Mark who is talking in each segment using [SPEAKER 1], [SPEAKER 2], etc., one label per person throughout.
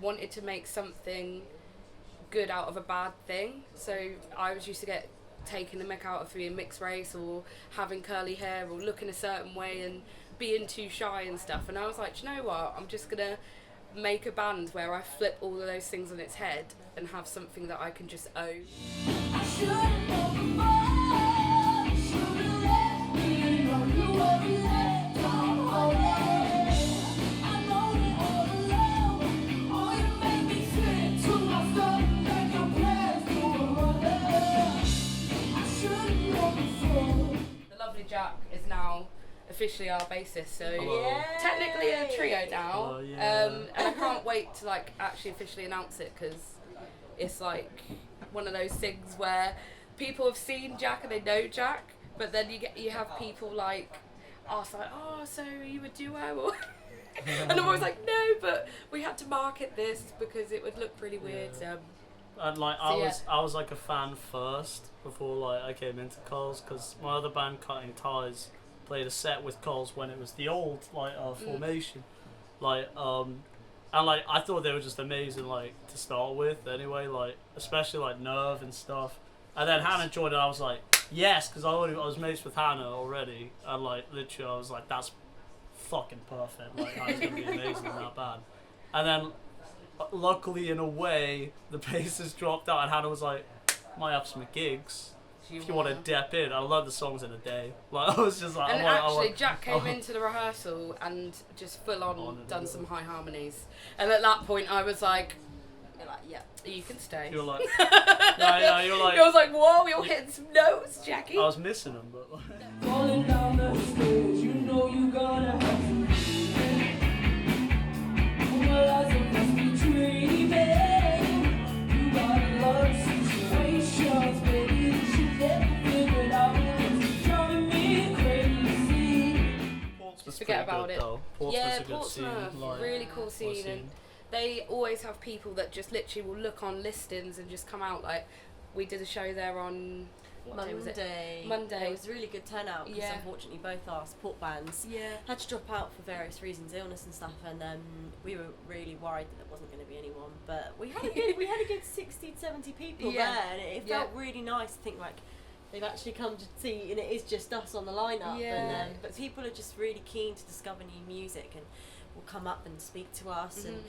[SPEAKER 1] wanted to make something good out of a bad thing. So I was used to get taking the mick out of being mixed race or having curly hair or looking a certain way and being too shy and stuff. And I was like, do you know what? I'm just gonna make a band where I flip all of those things on its head and have something that I can just own. Jack is now officially our bassist, so technically a trio now. And I can't wait to like actually officially announce it, because it's like one of those things where people have seen Jack and they know Jack, but then you have people like ask like, oh, so you a duo? And I'm always like, no, but we had to market this because it would look really weird.
[SPEAKER 2] And like I was like a fan first before like I came into Currls, because my other band Cutting Ties played a set with Currls when it was the old like formation, like and like I thought they were just amazing like to start with anyway, like especially like Nerve and stuff. And then Hannah joined and I was like yes, because I was mates with Hannah already, and like literally I was like that's fucking perfect, like Hannah's gonna be amazing in that band. And then luckily, in a way, the bassist dropped out, and Hannah was like, "Might have some gigs if you want to dip in." I learned the songs in a day. Like I was just like,
[SPEAKER 1] and Jack came into the rehearsal and just full on done some high harmonies, and at that point, I was like, "Yeah, you can stay."
[SPEAKER 2] You were like, yeah, you were like.
[SPEAKER 1] I was like, "Whoa, you're hitting some notes, Jackie."
[SPEAKER 2] I was missing them, but.
[SPEAKER 3] Falling down the stairs, you know you gotta have to.
[SPEAKER 1] Forget about it.
[SPEAKER 2] Portsmouth's a good
[SPEAKER 1] Portsmouth,
[SPEAKER 2] scene, like,
[SPEAKER 1] really cool scene, and they always have people that just literally will look on listings and just come out. Like we did a show there on
[SPEAKER 4] Monday.
[SPEAKER 1] Monday.
[SPEAKER 4] It was a really good turnout because unfortunately both our support bands had to drop out for various reasons, illness and stuff, and we were really worried that there wasn't going to be anyone. But we had a good 60 to 70 people there, and it felt really nice to think like they've actually come to see, and it is just us on the lineup. And but people are just really keen to discover new music and will come up and speak to us and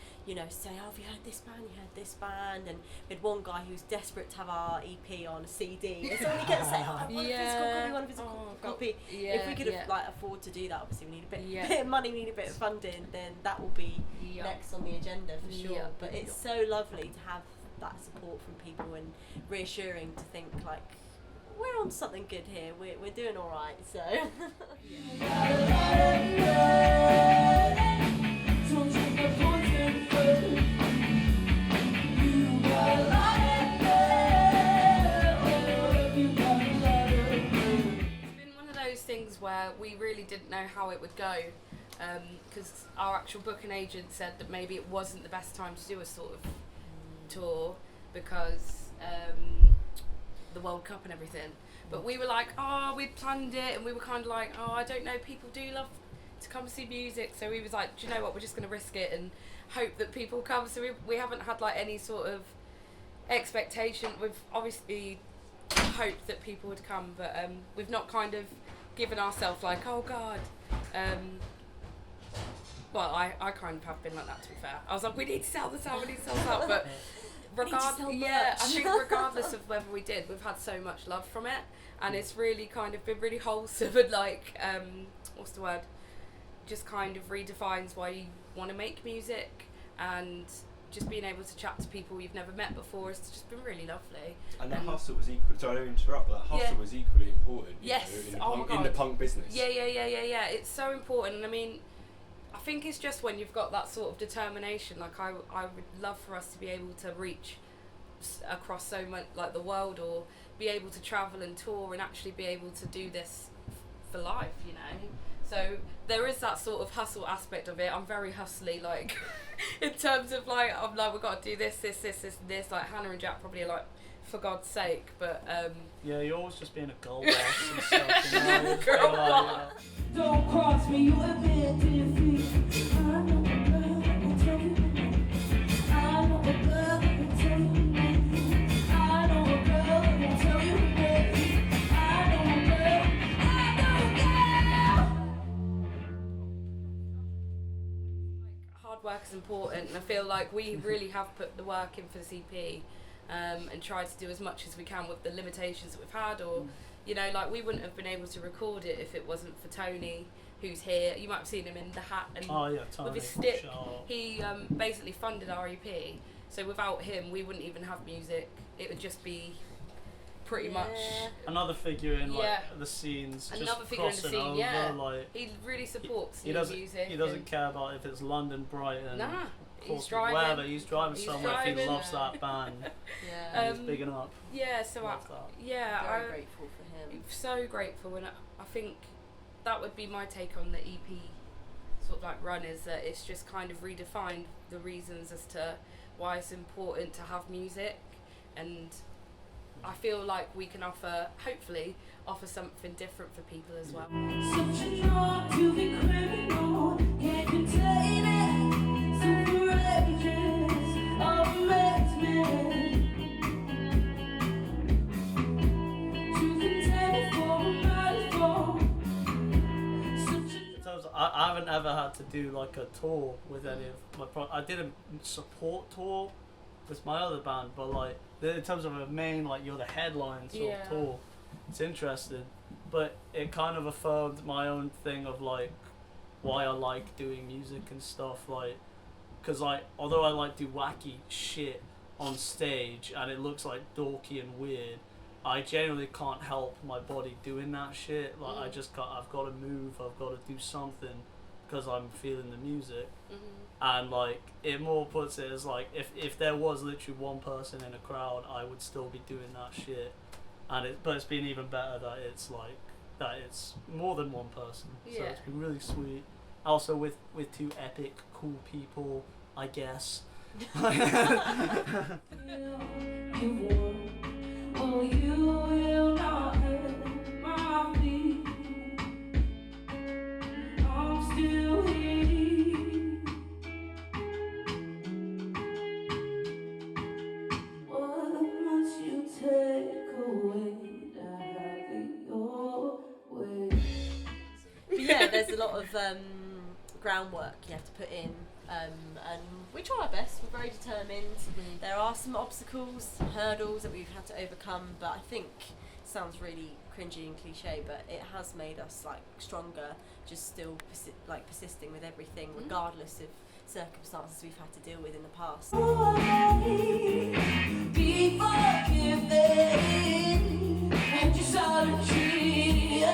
[SPEAKER 4] say, oh, have you heard this band, and we had one guy who was desperate to have our EP on a CD, and so when he kept saying, oh, I want a physical copy, I want a physical copy. If we could have like afford to do that, obviously we need a bit of money, we need a bit of funding, then that will be next on the agenda for sure. But it's so lovely to have that support from people and reassuring to think like we're on something good here, we're doing all right, so.
[SPEAKER 1] Things where we really didn't know how it would go, because our actual booking agent said that maybe it wasn't the best time to do a sort of tour because the World Cup and everything. But we were like, we'd planned it, and we were kind of like, I don't know, people do love to come see music, so we was like, do you know what, we're just going to risk it and hope that people come. So we haven't had like any sort of expectation. We've obviously hoped that people would come, but we've not kind of given ourselves like, oh god. Well, I kind of have been like that, to be fair. I was like, we need to sell this out, but I think regardless of whether we did, we've had so much love from it, and it's really kind of been really wholesome and like what's the word, just kind of redefines why you want to make music, and just being able to chat to people you've never met before has just been really lovely.
[SPEAKER 5] And the hustle was equal. So I don't interrupt, but that hustle was equally important.
[SPEAKER 1] Yes,
[SPEAKER 5] in the punk business.
[SPEAKER 1] Yeah. It's so important. And I mean, I think it's just when you've got that sort of determination. Like I would love for us to be able to reach across so much, like the world, or be able to travel and tour and actually be able to do this for life. You know. So there is that sort of hustle aspect of it. I'm very hustly, like, in terms of, like, I'm like, we've got to do this, and this. Like, Hannah and Jack probably are like, for God's sake, but,
[SPEAKER 2] yeah, you're always just being a girl boss and stuff, you know?
[SPEAKER 1] Girl boss.
[SPEAKER 3] Don't cross me, you abandoned me. I know, tell me. I
[SPEAKER 1] work is important, and I feel like we really have put the work in for the CP, and tried to do as much as we can with the limitations that we've had, or you know, like we wouldn't have been able to record it if it wasn't for Tony, who's here. You might have seen him in the hat and
[SPEAKER 2] Tony,
[SPEAKER 1] with his stick.
[SPEAKER 2] sure.
[SPEAKER 1] He basically funded our EP, so without him we wouldn't even have music. It would just be pretty much
[SPEAKER 2] another figure in like the scenes.
[SPEAKER 1] Another
[SPEAKER 2] just
[SPEAKER 1] figure in the
[SPEAKER 2] crossing
[SPEAKER 1] scene,
[SPEAKER 2] over, like
[SPEAKER 1] he really supports
[SPEAKER 2] he
[SPEAKER 1] new
[SPEAKER 2] doesn't,
[SPEAKER 1] music.
[SPEAKER 2] He doesn't care about if it's London, Brighton.
[SPEAKER 1] Nah, he's
[SPEAKER 2] Wherever
[SPEAKER 1] driving.
[SPEAKER 2] he's driving somewhere. If he
[SPEAKER 1] driving.
[SPEAKER 2] loves that band.
[SPEAKER 4] Yeah.
[SPEAKER 2] He's bigging up.
[SPEAKER 1] Yeah, so
[SPEAKER 2] Love that.
[SPEAKER 4] Very grateful for him.
[SPEAKER 1] I'm so grateful, and I think that would be my take on the EP sort of like run, is that it's just kind of redefined the reasons as to why it's important to have music, and I feel like we can hopefully offer something different for people as well.
[SPEAKER 3] Such a drug to be criminal, can't contain it. Super agents of amazement. To contain it for a microphone.
[SPEAKER 2] In terms of, I haven't ever had to do like a tour with any of my I did a support tour with my other band, but like in terms of a main, like you're the headline sort of tour, it's interesting, but it kind of affirmed my own thing of like why I like doing music and stuff, like because like although I like do wacky shit on stage and it looks like dorky and weird, I genuinely can't help my body doing that shit. Like I've got to move, I've got to do something because I'm feeling the music. And like it more puts it as like if there was literally one person in a crowd, I would still be doing that shit. But it's been even better that it's like that it's more than one person. So it's been really sweet. Also with two epic cool people, I guess.
[SPEAKER 3] Oh, you will not hurt my feet. I'm still here. What must you take away to have it your way?
[SPEAKER 4] But yeah, there's a lot of groundwork you have to put in, and we try our best. We're very determined. There are some obstacles, hurdles that we've had to overcome, but I think it sounds really cringy and cliche, but it has made us like stronger. Just still persisting with everything, regardless of circumstances we've had to deal with in the past.
[SPEAKER 3] Be forgiven and your solitude.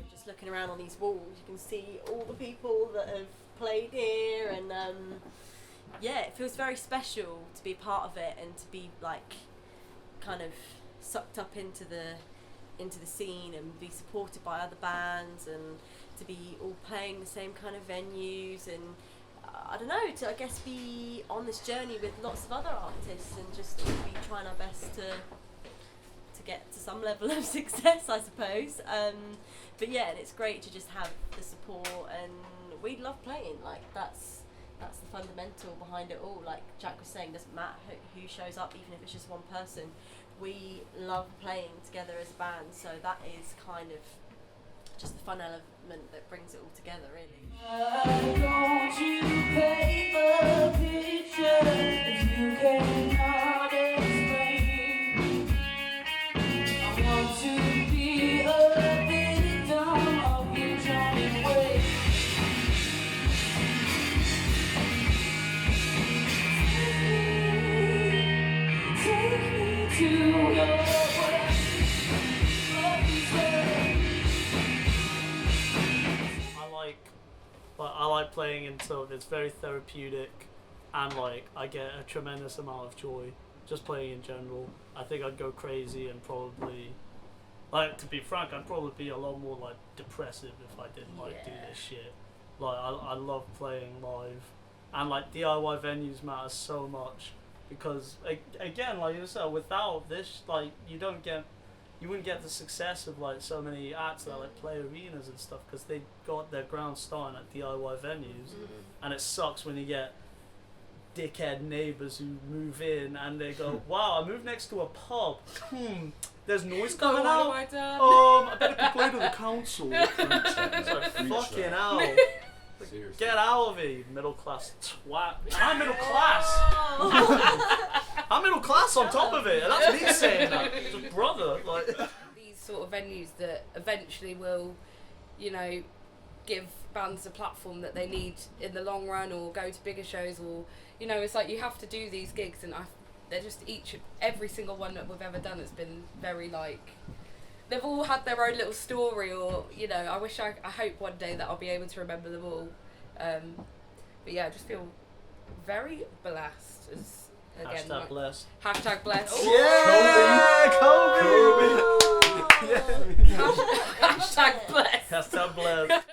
[SPEAKER 4] Just looking around on these walls, you can see all the people that have played here, and it feels very special to be a part of it and to be like kind of sucked up into the scene and be supported by other bands and to be all playing the same kind of venues, and I don't know, to I guess be on this journey with lots of other artists and just be trying our best to get to some level of success, I suppose. But yeah, and it's great to just have the support, and we love playing. Like that's the fundamental behind it all. Like Jack was saying, doesn't matter who shows up, even if it's just one person. We love playing together as a band, so that is kind of just the fun element that brings it all together, really.
[SPEAKER 3] Don't you paint the picture if you cannot explain? I want to be a victim of your charming ways. Take me to your world.
[SPEAKER 2] I like playing in sort of, it's very therapeutic, and like I get a tremendous amount of joy just playing in general. I think I'd go crazy and probably, like, to be frank, I'd probably be a lot more like depressive if I didn't like do this shit. Like I love playing live, and like DIY venues matter so much because again, like you said, without this, like you wouldn't get the success of like so many acts that like play arenas and stuff, because they got their ground starting at DIY venues, and it sucks when you get dickhead neighbours who move in and they go, "Wow, I moved next to a pub. There's noise coming out.
[SPEAKER 1] What have I done?
[SPEAKER 2] I better complain to the council." It's like fucking hell. Like,
[SPEAKER 5] Seriously.
[SPEAKER 2] Get out of here, middle class twat. I'm middle class. I'm middle class on top of it. And that's me saying that. It's a brother. Like
[SPEAKER 1] These sort of venues that eventually will, you know, give bands a platform that they need in the long run, or go to bigger shows, or, you know, it's like you have to do these gigs, and they're just every single one that we've ever done has been very like, they've all had their own little story, or, you know, I hope one day that I'll be able to remember them all. But yeah, I just feel very blessed. As, again,
[SPEAKER 2] hashtag blessed.
[SPEAKER 1] Hashtag blessed.
[SPEAKER 2] Yeah, Kobe.
[SPEAKER 5] Kobe.
[SPEAKER 1] Hashtag blessed.
[SPEAKER 2] Hashtag blessed.